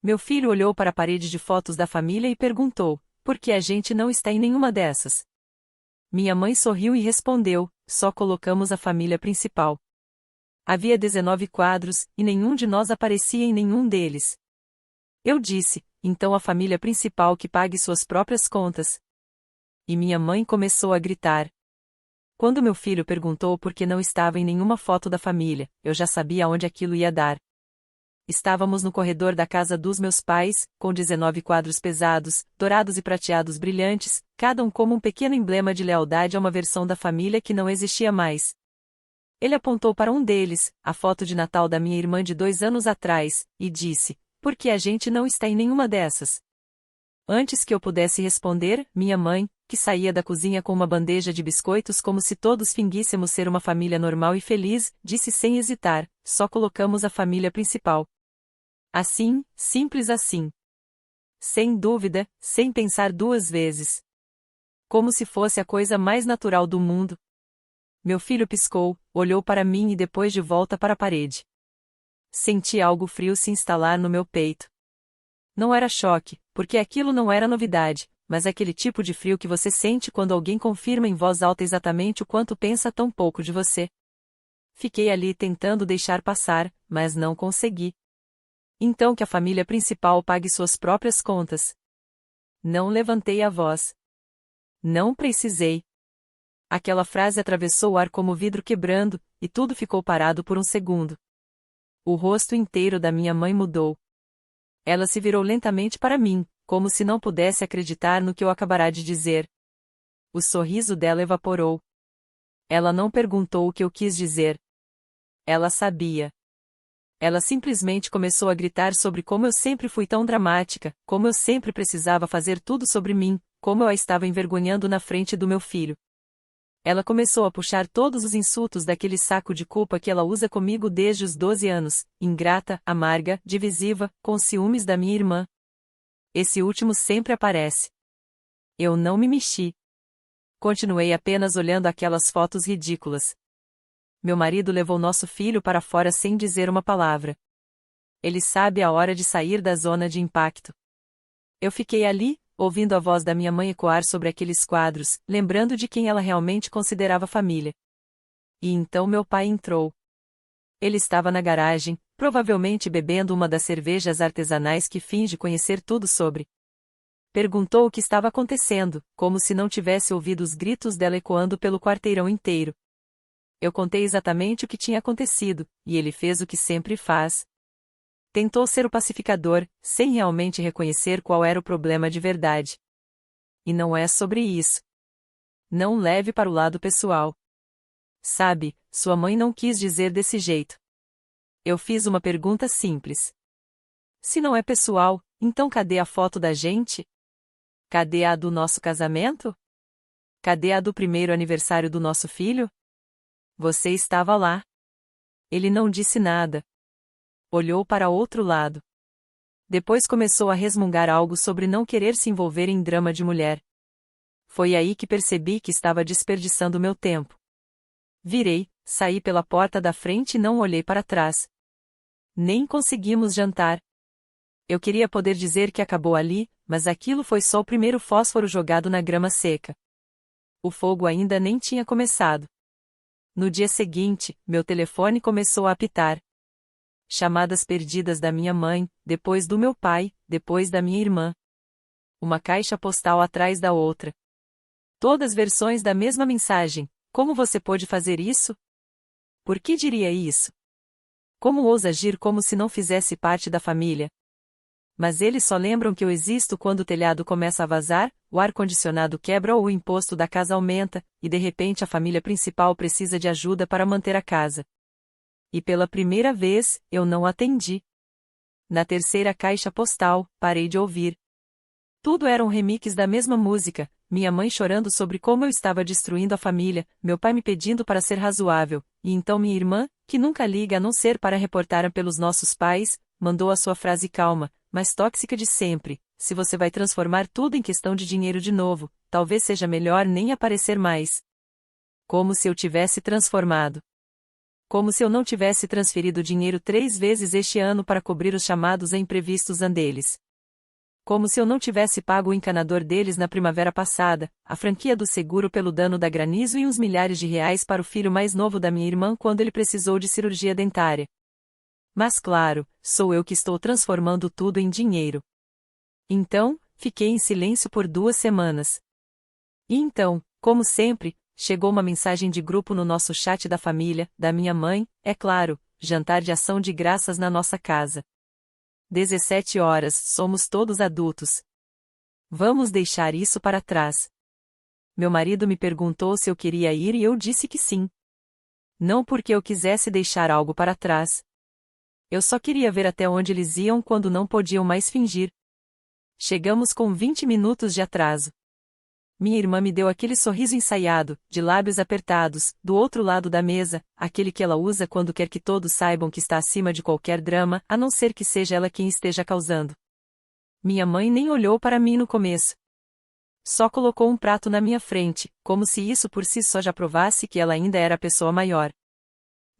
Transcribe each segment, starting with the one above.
Meu filho olhou para a parede de fotos da família e perguntou: por que a gente não está em nenhuma dessas? Minha mãe sorriu e respondeu: só colocamos a família principal. Havia 19 quadros, e nenhum de nós aparecia em nenhum deles. Eu disse: então a família principal que pague suas próprias contas. E minha mãe começou a gritar. Quando meu filho perguntou por que não estava em nenhuma foto da família, eu já sabia onde aquilo ia dar. Estávamos no corredor da casa dos meus pais, com 19 quadros pesados, dourados e prateados brilhantes, cada um como um pequeno emblema de lealdade a uma versão da família que não existia mais. Ele apontou para um deles, a foto de Natal da minha irmã de 2 anos atrás, e disse: por que a gente não está em nenhuma dessas? Antes que eu pudesse responder, minha mãe, que saía da cozinha com uma bandeja de biscoitos como se todos fingíssemos ser uma família normal e feliz, disse sem hesitar: só colocamos a família principal. Assim, simples assim. Sem dúvida, sem pensar duas vezes. Como se fosse a coisa mais natural do mundo. Meu filho piscou, olhou para mim e depois de volta para a parede. Senti algo frio se instalar no meu peito. Não era choque, porque aquilo não era novidade, mas aquele tipo de frio que você sente quando alguém confirma em voz alta exatamente o quanto pensa tão pouco de você. Fiquei ali tentando deixar passar, mas não consegui. Então que a família principal pague suas próprias contas. Não levantei a voz. Não precisei. Aquela frase atravessou o ar como vidro quebrando, e tudo ficou parado por um segundo. O rosto inteiro da minha mãe mudou. Ela se virou lentamente para mim, como se não pudesse acreditar no que eu acabara de dizer. O sorriso dela evaporou. Ela não perguntou o que eu quis dizer. Ela sabia. Ela simplesmente começou a gritar sobre como eu sempre fui tão dramática, como eu sempre precisava fazer tudo sobre mim, como eu a estava envergonhando na frente do meu filho. Ela começou a puxar todos os insultos daquele saco de culpa que ela usa comigo desde os 12 anos, ingrata, amarga, divisiva, com ciúmes da minha irmã. Esse último sempre aparece. Eu não me mexi. Continuei apenas olhando aquelas fotos ridículas. Meu marido levou nosso filho para fora sem dizer uma palavra. Ele sabe a hora de sair da zona de impacto. Eu fiquei ali, ouvindo a voz da minha mãe ecoar sobre aqueles quadros, lembrando de quem ela realmente considerava família. E então meu pai entrou. Ele estava na garagem, provavelmente bebendo uma das cervejas artesanais que finge conhecer tudo sobre. Perguntou o que estava acontecendo, como se não tivesse ouvido os gritos dela ecoando pelo quarteirão inteiro. Eu contei exatamente o que tinha acontecido, e ele fez o que sempre faz. Tentou ser o pacificador, sem realmente reconhecer qual era o problema de verdade. E não é sobre isso. Não leve para o lado pessoal. Sabe, sua mãe não quis dizer desse jeito. Eu fiz uma pergunta simples. Se não é pessoal, então cadê a foto da gente? Cadê a do nosso casamento? Cadê a do primeiro aniversário do nosso filho? Você estava lá. Ele não disse nada. Olhou para outro lado. Depois começou a resmungar algo sobre não querer se envolver em drama de mulher. Foi aí que percebi que estava desperdiçando meu tempo. Virei, saí pela porta da frente e não olhei para trás. Nem conseguimos jantar. Eu queria poder dizer que acabou ali, mas aquilo foi só o primeiro fósforo jogado na grama seca. O fogo ainda nem tinha começado. No dia seguinte, meu telefone começou a apitar. Chamadas perdidas da minha mãe, depois do meu pai, depois da minha irmã. Uma caixa postal atrás da outra. Todas versões da mesma mensagem: como você pôde fazer isso? Por que diria isso? Como ousa agir como se não fizesse parte da família? Mas eles só lembram que eu existo quando o telhado começa a vazar, o ar-condicionado quebra ou o imposto da casa aumenta, e de repente a família principal precisa de ajuda para manter a casa. E pela primeira vez, eu não atendi. Na terceira caixa postal, parei de ouvir. Tudo eram remixes da mesma música, minha mãe chorando sobre como eu estava destruindo a família, meu pai me pedindo para ser razoável, e então minha irmã, que nunca liga a não ser para reportar pelos nossos pais, mandou a sua frase calma, mas tóxica de sempre: se você vai transformar tudo em questão de dinheiro de novo, talvez seja melhor nem aparecer mais. Como se eu tivesse transformado. Como se eu não tivesse transferido dinheiro 3 vezes este ano para cobrir os chamados e imprevistos deles. Como se eu não tivesse pago o encanador deles na primavera passada, a franquia do seguro pelo dano da granizo e uns milhares de reais para o filho mais novo da minha irmã quando ele precisou de cirurgia dentária. Mas claro, sou eu que estou transformando tudo em dinheiro. Então, fiquei em silêncio por 2 semanas. E então, como sempre, chegou uma mensagem de grupo no nosso chat da família, da minha mãe, é claro, jantar de ação de graças na nossa casa. 17 horas, somos todos adultos. Vamos deixar isso para trás. Meu marido me perguntou se eu queria ir e eu disse que sim. Não porque eu quisesse deixar algo para trás. Eu só queria ver até onde eles iam quando não podiam mais fingir. Chegamos com 20 minutos de atraso. Minha irmã me deu aquele sorriso ensaiado, de lábios apertados, do outro lado da mesa, aquele que ela usa quando quer que todos saibam que está acima de qualquer drama, a não ser que seja ela quem esteja causando. Minha mãe nem olhou para mim no começo. Só colocou um prato na minha frente, como se isso por si só já provasse que ela ainda era a pessoa maior.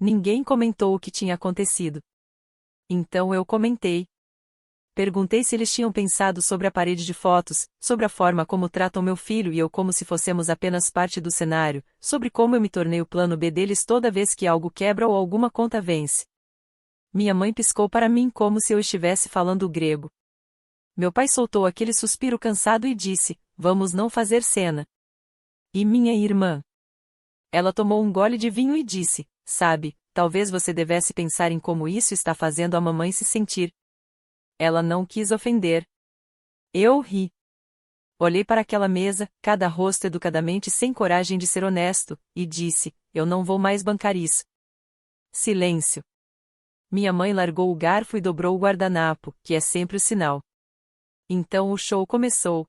Ninguém comentou o que tinha acontecido. Então eu comentei. Perguntei se eles tinham pensado sobre a parede de fotos, sobre a forma como tratam meu filho e eu como se fossemos apenas parte do cenário, sobre como eu me tornei o plano B deles toda vez que algo quebra ou alguma conta vence. Minha mãe piscou para mim como se eu estivesse falando grego. Meu pai soltou aquele suspiro cansado e disse, vamos não fazer cena. E minha irmã? Ela tomou um gole de vinho e disse, sabe, talvez você devesse pensar em como isso está fazendo a mamãe se sentir. Ela não quis ofender. Eu ri. Olhei para aquela mesa, cada rosto educadamente sem coragem de ser honesto, e disse, eu não vou mais bancar isso. Silêncio. Minha mãe largou o garfo e dobrou o guardanapo, que é sempre o sinal. Então o show começou.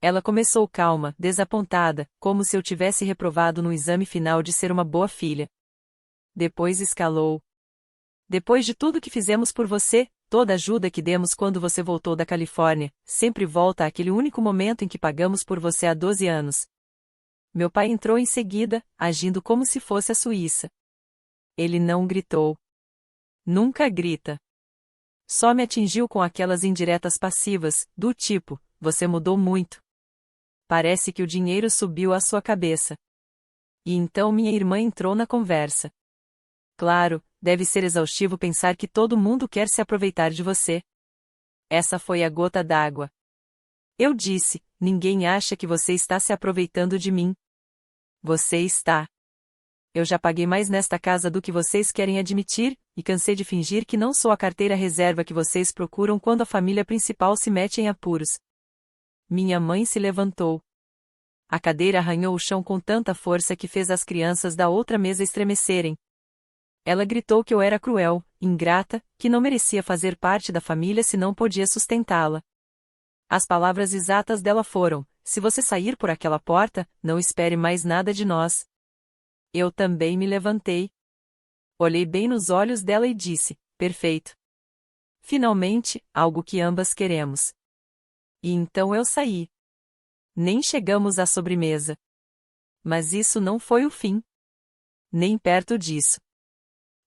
Ela começou calma, desapontada, como se eu tivesse reprovado no exame final de ser uma boa filha. Depois escalou. Depois de tudo que fizemos por você, toda a ajuda que demos quando você voltou da Califórnia, sempre volta àquele único momento em que pagamos por você há 12 anos. Meu pai entrou em seguida, agindo como se fosse a Suíça. Ele não gritou. Nunca grita. Só me atingiu com aquelas indiretas passivas, do tipo, você mudou muito. Parece que o dinheiro subiu à sua cabeça. E então minha irmã entrou na conversa. Claro, deve ser exaustivo pensar que todo mundo quer se aproveitar de você. Essa foi a gota d'água. Eu disse, ninguém acha que você está se aproveitando de mim. Você está. Eu já paguei mais nesta casa do que vocês querem admitir, e cansei de fingir que não sou a carteira reserva que vocês procuram quando a família principal se mete em apuros. Minha mãe se levantou. A cadeira arranhou o chão com tanta força que fez as crianças da outra mesa estremecerem. Ela gritou que eu era cruel, ingrata, que não merecia fazer parte da família se não podia sustentá-la. As palavras exatas dela foram, se você sair por aquela porta, não espere mais nada de nós. Eu também me levantei. Olhei bem nos olhos dela e disse, perfeito. Finalmente, algo que ambas queremos. E então eu saí. Nem chegamos à sobremesa. Mas isso não foi o fim. Nem perto disso.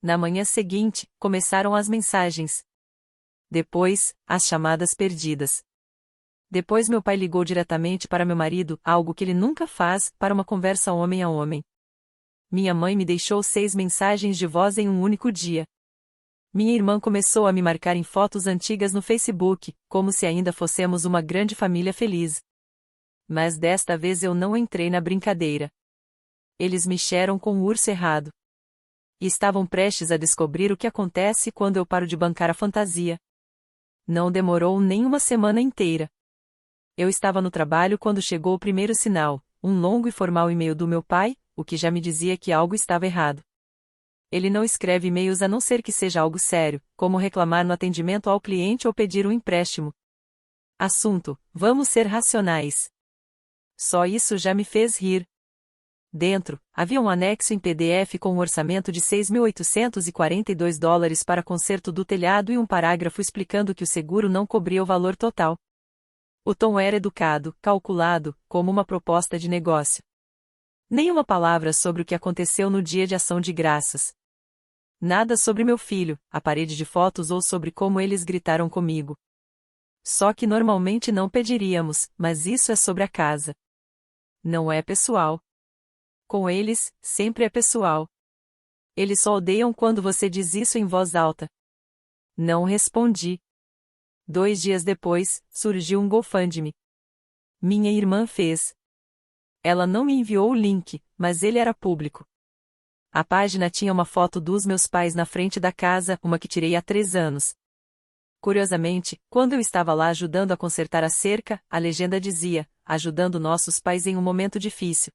Na manhã seguinte, começaram as mensagens. Depois, as chamadas perdidas. Depois meu pai ligou diretamente para meu marido, algo que ele nunca faz, para uma conversa homem a homem. Minha mãe me deixou 6 mensagens de voz em um único dia. Minha irmã começou a me marcar em fotos antigas no Facebook, como se ainda fossemos uma grande família feliz. Mas desta vez eu não entrei na brincadeira. Eles me cheram com o urso errado. E estavam prestes a descobrir o que acontece quando eu paro de bancar a fantasia. Não demorou nem uma semana inteira. Eu estava no trabalho quando chegou o primeiro sinal, um longo e formal e-mail do meu pai, o que já me dizia que algo estava errado. Ele não escreve e-mails a não ser que seja algo sério, como reclamar no atendimento ao cliente ou pedir um empréstimo. Assunto: vamos ser racionais. Só isso já me fez rir. Dentro, havia um anexo em PDF com um orçamento de $6.842 para conserto do telhado e um parágrafo explicando que o seguro não cobria o valor total. O tom era educado, calculado, como uma proposta de negócio. Nenhuma palavra sobre o que aconteceu no dia de ação de graças. Nada sobre meu filho, a parede de fotos ou sobre como eles gritaram comigo. Só que normalmente não pediríamos, mas isso é sobre a casa. Não é pessoal. Com eles, sempre é pessoal. Eles só odeiam quando você diz isso em voz alta. Não respondi. 2 dias depois, surgiu um GoFundMe. Minha irmã fez. Ela não me enviou o link, mas ele era público. A página tinha uma foto dos meus pais na frente da casa, uma que tirei há 3 anos. Curiosamente, quando eu estava lá ajudando a consertar a cerca, a legenda dizia, ajudando nossos pais em um momento difícil.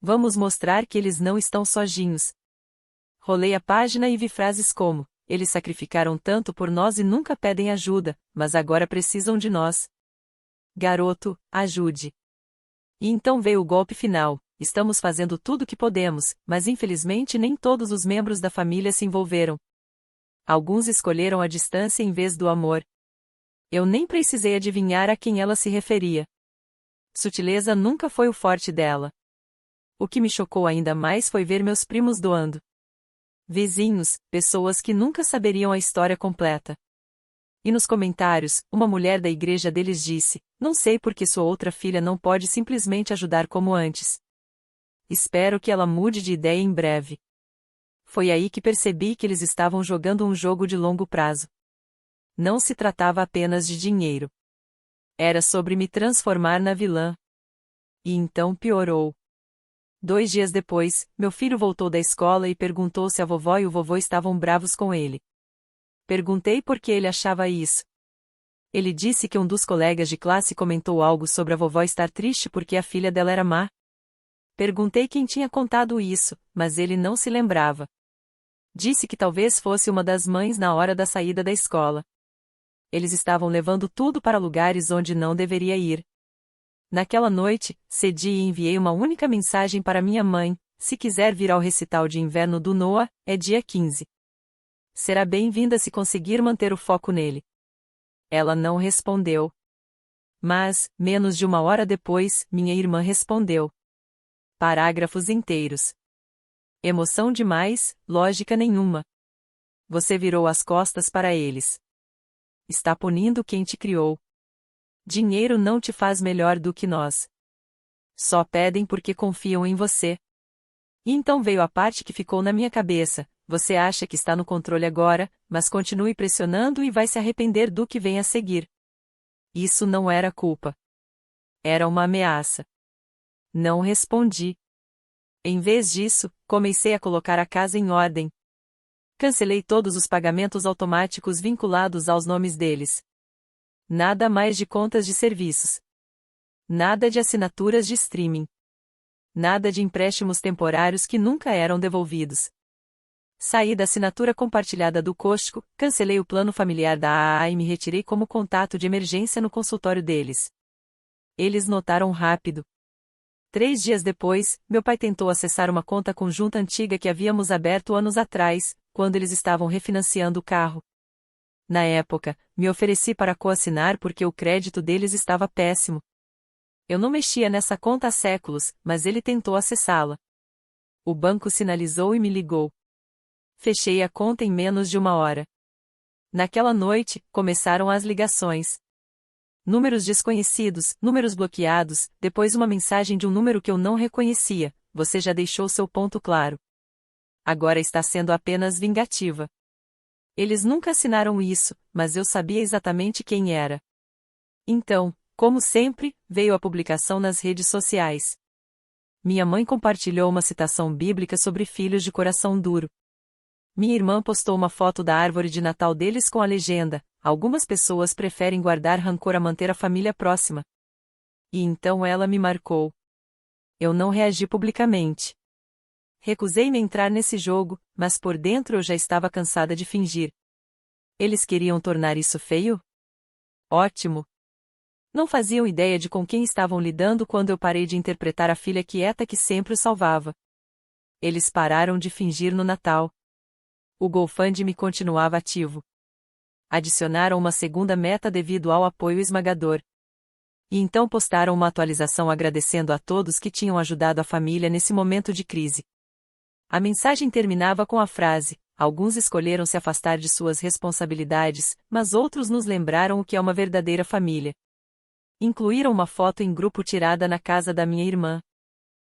Vamos mostrar que eles não estão sozinhos. Rolei a página e vi frases como, eles sacrificaram tanto por nós e nunca pedem ajuda, mas agora precisam de nós. Garoto, ajude. E então veio o golpe final. Estamos fazendo tudo o que podemos, mas infelizmente nem todos os membros da família se envolveram. Alguns escolheram a distância em vez do amor. Eu nem precisei adivinhar a quem ela se referia. Sutileza nunca foi o forte dela. O que me chocou ainda mais foi ver meus primos doando. Vizinhos, pessoas que nunca saberiam a história completa. E nos comentários, uma mulher da igreja deles disse, não sei por que sua outra filha não pode simplesmente ajudar como antes. Espero que ela mude de ideia em breve. Foi aí que percebi que eles estavam jogando um jogo de longo prazo. Não se tratava apenas de dinheiro. Era sobre me transformar na vilã. E então piorou. 2 dias depois, meu filho voltou da escola e perguntou se a vovó e o vovô estavam bravos com ele. Perguntei por que ele achava isso. Ele disse que um dos colegas de classe comentou algo sobre a vovó estar triste porque a filha dela era má. Perguntei quem tinha contado isso, mas ele não se lembrava. Disse que talvez fosse uma das mães na hora da saída da escola. Eles estavam levando tudo para lugares onde não deveria ir. Naquela noite, cedi e enviei uma única mensagem para minha mãe, se quiser vir ao recital de inverno do Noah, é dia 15. Será bem-vinda se conseguir manter o foco nele. Ela não respondeu. Mas, menos de 1 hora depois, minha irmã respondeu. Parágrafos inteiros. Emoção demais, lógica nenhuma. Você virou as costas para eles. Está punindo quem te criou. Dinheiro não te faz melhor do que nós. Só pedem porque confiam em você. E então veio a parte que ficou na minha cabeça. Você acha que está no controle agora, mas continue pressionando e vai se arrepender do que vem a seguir. Isso não era culpa. Era uma ameaça. Não respondi. Em vez disso, comecei a colocar a casa em ordem. Cancelei todos os pagamentos automáticos vinculados aos nomes deles. Nada mais de contas de serviços. Nada de assinaturas de streaming. Nada de empréstimos temporários que nunca eram devolvidos. Saí da assinatura compartilhada do Costco, cancelei o plano familiar da AAA e me retirei como contato de emergência no consultório deles. Eles notaram rápido. 3 dias depois, meu pai tentou acessar uma conta conjunta antiga que havíamos aberto anos atrás, quando eles estavam refinanciando o carro. Na época, me ofereci para coassinar porque o crédito deles estava péssimo. Eu não mexia nessa conta há séculos, mas ele tentou acessá-la. O banco sinalizou e me ligou. Fechei a conta em menos de 1 hora. Naquela noite, começaram as ligações. Números desconhecidos, números bloqueados, depois uma mensagem de um número que eu não reconhecia, você já deixou seu ponto claro. Agora está sendo apenas vingativa. Eles nunca assinaram isso, mas eu sabia exatamente quem era. Então, como sempre, veio a publicação nas redes sociais. Minha mãe compartilhou uma citação bíblica sobre filhos de coração duro. Minha irmã postou uma foto da árvore de Natal deles com a legenda: algumas pessoas preferem guardar rancor a manter a família próxima. E então ela me marcou. Eu não reagi publicamente. Recusei-me a entrar nesse jogo, mas por dentro eu já estava cansada de fingir. Eles queriam tornar isso feio? Ótimo! Não faziam ideia de com quem estavam lidando quando eu parei de interpretar a filha quieta que sempre o salvava. Eles pararam de fingir no Natal. O GoFundMe continuava ativo. Adicionaram uma segunda meta devido ao apoio esmagador. E então postaram uma atualização agradecendo a todos que tinham ajudado a família nesse momento de crise. A mensagem terminava com a frase: Alguns escolheram se afastar de suas responsabilidades, mas outros nos lembraram o que é uma verdadeira família. Incluíram uma foto em grupo tirada na casa da minha irmã.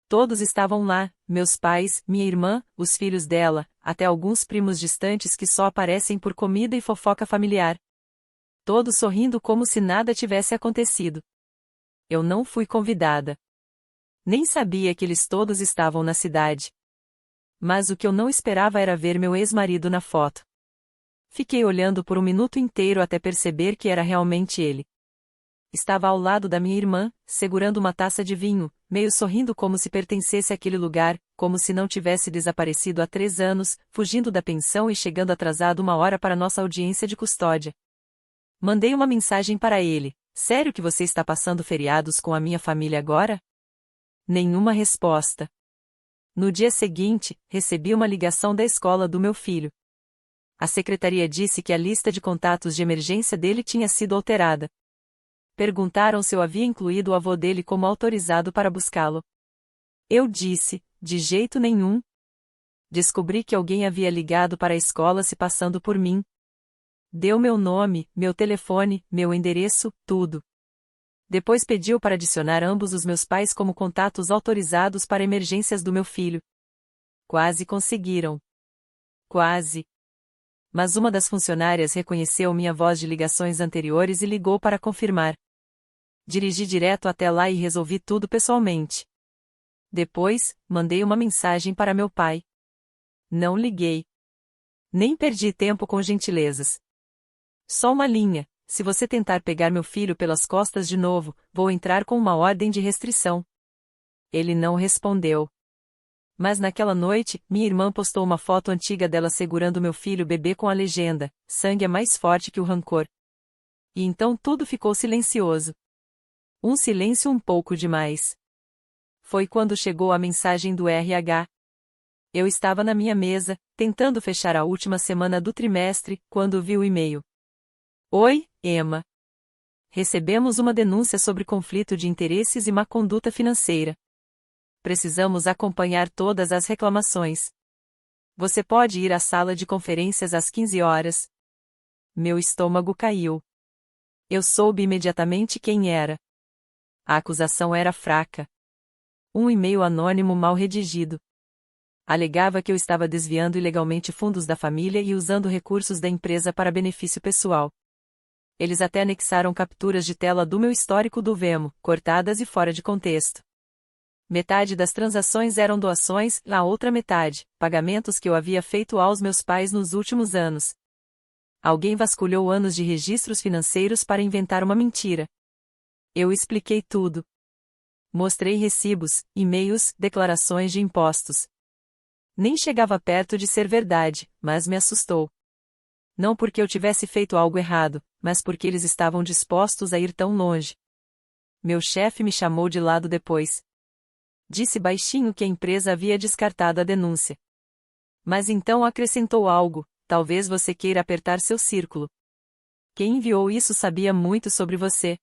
Todos estavam lá, meus pais, minha irmã, os filhos dela, até alguns primos distantes que só aparecem por comida e fofoca familiar. Todos sorrindo como se nada tivesse acontecido. Eu não fui convidada. Nem sabia que eles todos estavam na cidade. Mas o que eu não esperava era ver meu ex-marido na foto. Fiquei olhando por um minuto inteiro até perceber que era realmente ele. Estava ao lado da minha irmã, segurando uma taça de vinho, meio sorrindo como se pertencesse àquele lugar, como se não tivesse desaparecido há 3 anos, fugindo da pensão e chegando atrasado 1 hora para nossa audiência de custódia. Mandei uma mensagem para ele: sério que você está passando feriados com a minha família agora? Nenhuma resposta. No dia seguinte, recebi uma ligação da escola do meu filho. A secretaria disse que a lista de contatos de emergência dele tinha sido alterada. Perguntaram se eu havia incluído o avô dele como autorizado para buscá-lo. Eu disse: de jeito nenhum. Descobri que alguém havia ligado para a escola se passando por mim. Deu meu nome, meu telefone, meu endereço, tudo. Depois pediu para adicionar ambos os meus pais como contatos autorizados para emergências do meu filho. Quase conseguiram. Quase. Mas uma das funcionárias reconheceu minha voz de ligações anteriores e ligou para confirmar. Dirigi direto até lá e resolvi tudo pessoalmente. Depois, mandei uma mensagem para meu pai. Não liguei. Nem perdi tempo com gentilezas. Só uma linha: se você tentar pegar meu filho pelas costas de novo, vou entrar com uma ordem de restrição. Ele não respondeu. Mas naquela noite, minha irmã postou uma foto antiga dela segurando meu filho bebê com a legenda: sangue é mais forte que o rancor. E então tudo ficou silencioso. Um silêncio um pouco demais. Foi quando chegou a mensagem do RH. Eu estava na minha mesa, tentando fechar a última semana do trimestre, quando vi o e-mail. Oi, Emma. Recebemos uma denúncia sobre conflito de interesses e má conduta financeira. Precisamos acompanhar todas as reclamações. Você pode ir à sala de conferências às 15 horas. Meu estômago caiu. Eu soube imediatamente quem era. A acusação era fraca. Um e-mail anônimo mal redigido. Alegava que eu estava desviando ilegalmente fundos da família e usando recursos da empresa para benefício pessoal. Eles até anexaram capturas de tela do meu histórico do Venmo, cortadas e fora de contexto. Metade das transações eram doações, a outra metade, pagamentos que eu havia feito aos meus pais nos últimos anos. Alguém vasculhou anos de registros financeiros para inventar uma mentira. Eu expliquei tudo. Mostrei recibos, e-mails, declarações de impostos. Nem chegava perto de ser verdade, mas me assustou. Não porque eu tivesse feito algo errado, mas porque eles estavam dispostos a ir tão longe. Meu chefe me chamou de lado depois. Disse baixinho que a empresa havia descartado a denúncia. Mas então acrescentou algo: talvez você queira apertar seu círculo. Quem enviou isso sabia muito sobre você.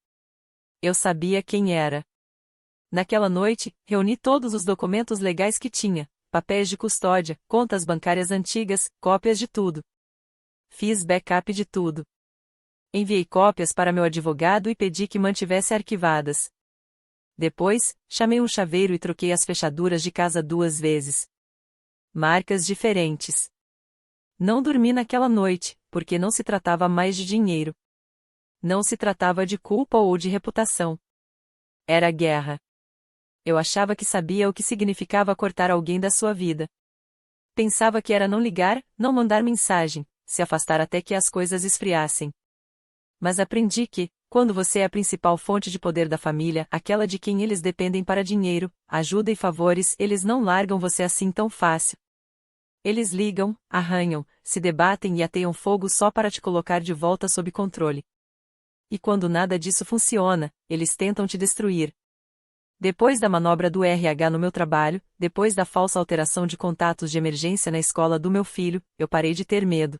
Eu sabia quem era. Naquela noite, reuni todos os documentos legais que tinha, papéis de custódia, contas bancárias antigas, cópias de tudo. Fiz backup de tudo. Enviei cópias para meu advogado e pedi que mantivesse arquivadas. Depois, chamei um chaveiro e troquei as fechaduras de casa 2 vezes. Marcas diferentes. Não dormi naquela noite, porque não se tratava mais de dinheiro. Não se tratava de culpa ou de reputação. Era guerra. Eu achava que sabia o que significava cortar alguém da sua vida. Pensava que era não ligar, não mandar mensagem, se afastar até que as coisas esfriassem. Mas aprendi que, quando você é a principal fonte de poder da família, aquela de quem eles dependem para dinheiro, ajuda e favores, eles não largam você assim tão fácil. Eles ligam, arranham, se debatem e ateiam fogo só para te colocar de volta sob controle. E quando nada disso funciona, eles tentam te destruir. Depois da manobra do RH no meu trabalho, depois da falsa alteração de contatos de emergência na escola do meu filho, eu parei de ter medo.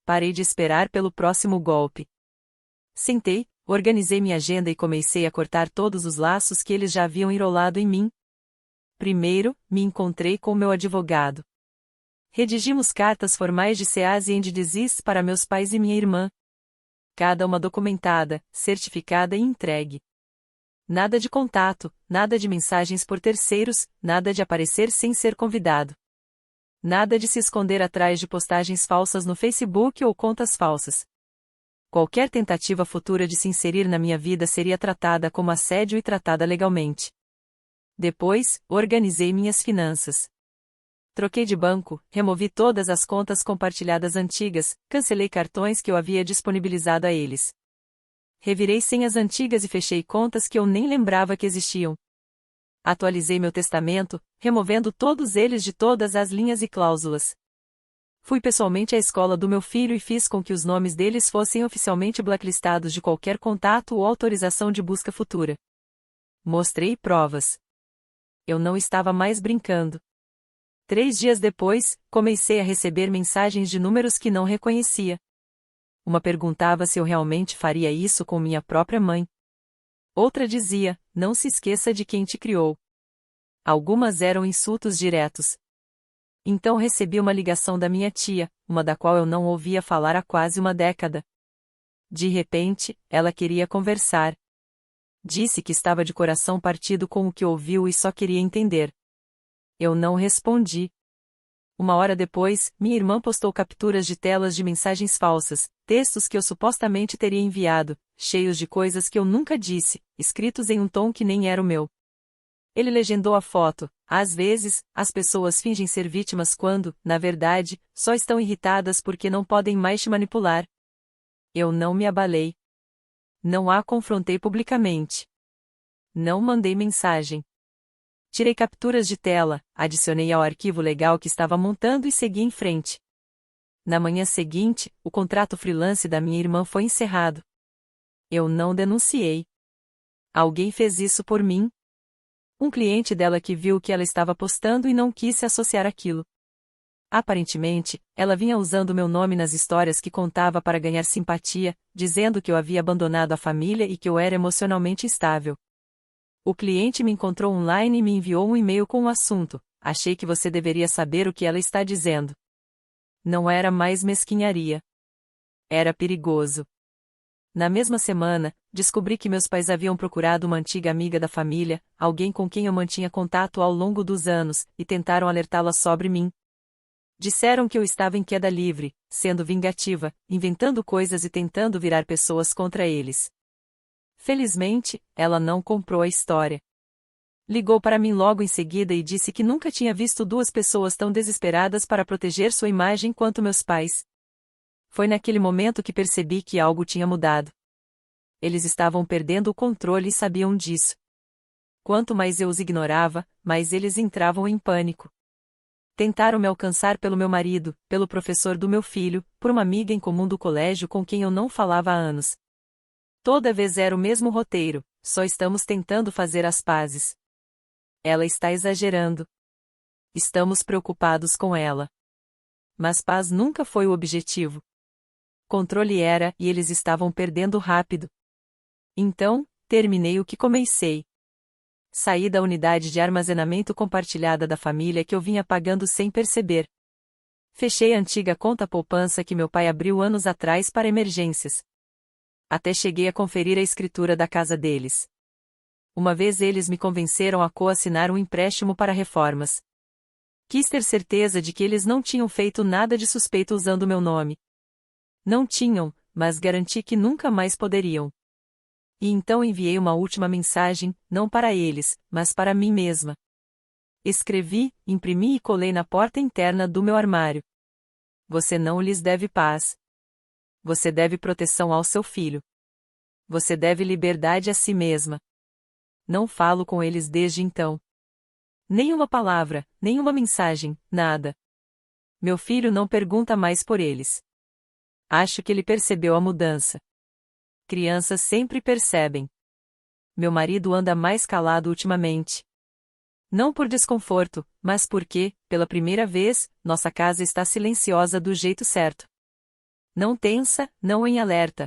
Parei de esperar pelo próximo golpe. Sentei, organizei minha agenda e comecei a cortar todos os laços que eles já haviam enrolado em mim. Primeiro, me encontrei com meu advogado. Redigimos cartas formais de cease e de desist para meus pais e minha irmã. Cada uma documentada, certificada e entregue. Nada de contato, nada de mensagens por terceiros, nada de aparecer sem ser convidado. Nada de se esconder atrás de postagens falsas no Facebook ou contas falsas. Qualquer tentativa futura de se inserir na minha vida seria tratada como assédio e tratada legalmente. Depois, organizei minhas finanças. Troquei de banco, removi todas as contas compartilhadas antigas, cancelei cartões que eu havia disponibilizado a eles. Revirei senhas antigas e fechei contas que eu nem lembrava que existiam. Atualizei meu testamento, removendo todos eles de todas as linhas e cláusulas. Fui pessoalmente à escola do meu filho e fiz com que os nomes deles fossem oficialmente blacklistados de qualquer contato ou autorização de busca futura. Mostrei provas. Eu não estava mais brincando. 3 dias depois, comecei a receber mensagens de números que não reconhecia. Uma perguntava se eu realmente faria isso com minha própria mãe. Outra dizia, não se esqueça de quem te criou. Algumas eram insultos diretos. Então recebi uma ligação da minha tia, uma da qual eu não ouvia falar há quase uma década. De repente, ela queria conversar. Disse que estava de coração partido com o que ouviu e só queria entender. Eu não respondi. 1 hora depois, minha irmã postou capturas de telas de mensagens falsas, textos que eu supostamente teria enviado, cheios de coisas que eu nunca disse, escritos em um tom que nem era o meu. Ele legendou a foto. Às vezes, as pessoas fingem ser vítimas quando, na verdade, só estão irritadas porque não podem mais te manipular. Eu não me abalei. Não a confrontei publicamente. Não mandei mensagem. Tirei capturas de tela, adicionei ao arquivo legal que estava montando e segui em frente. Na manhã seguinte, o contrato freelance da minha irmã foi encerrado. Eu não denunciei. Alguém fez isso por mim? Um cliente dela que viu o que ela estava postando e não quis se associar àquilo. Aparentemente, ela vinha usando meu nome nas histórias que contava para ganhar simpatia, dizendo que eu havia abandonado a família e que eu era emocionalmente instável. O cliente me encontrou online e me enviou um e-mail com o assunto. Achei que você deveria saber o que ela está dizendo. Não era mais mesquinharia. Era perigoso. Na mesma semana, descobri que meus pais haviam procurado uma antiga amiga da família, alguém com quem eu mantinha contato ao longo dos anos, e tentaram alertá-la sobre mim. Disseram que eu estava em queda livre, sendo vingativa, inventando coisas e tentando virar pessoas contra eles. Felizmente, ela não comprou a história. Ligou para mim logo em seguida e disse que nunca tinha visto 2 pessoas tão desesperadas para proteger sua imagem quanto meus pais. Foi naquele momento que percebi que algo tinha mudado. Eles estavam perdendo o controle e sabiam disso. Quanto mais eu os ignorava, mais eles entravam em pânico. Tentaram me alcançar pelo meu marido, pelo professor do meu filho, por uma amiga em comum do colégio com quem eu não falava há anos. Toda vez era o mesmo roteiro, só estamos tentando fazer as pazes. Ela está exagerando. Estamos preocupados com ela. Mas paz nunca foi o objetivo. Controle era, e eles estavam perdendo rápido. Então, terminei o que comecei. Saí da unidade de armazenamento compartilhada da família que eu vinha pagando sem perceber. Fechei a antiga conta poupança que meu pai abriu anos atrás para emergências. Até cheguei a conferir a escritura da casa deles. Uma vez eles me convenceram a coassinar um empréstimo para reformas. Quis ter certeza de que eles não tinham feito nada de suspeito usando meu nome. Não tinham, mas garanti que nunca mais poderiam. E então enviei uma última mensagem, não para eles, mas para mim mesma. Escrevi, imprimi e colei na porta interna do meu armário. Você não lhes deve paz. Você deve proteção ao seu filho. Você deve liberdade a si mesma. Não falo com eles desde então. Nenhuma palavra, nenhuma mensagem, nada. Meu filho não pergunta mais por eles. Acho que ele percebeu a mudança. Crianças sempre percebem. Meu marido anda mais calado ultimamente. Não por desconforto, mas porque, pela primeira vez, nossa casa está silenciosa do jeito certo. Não tensa, não em alerta,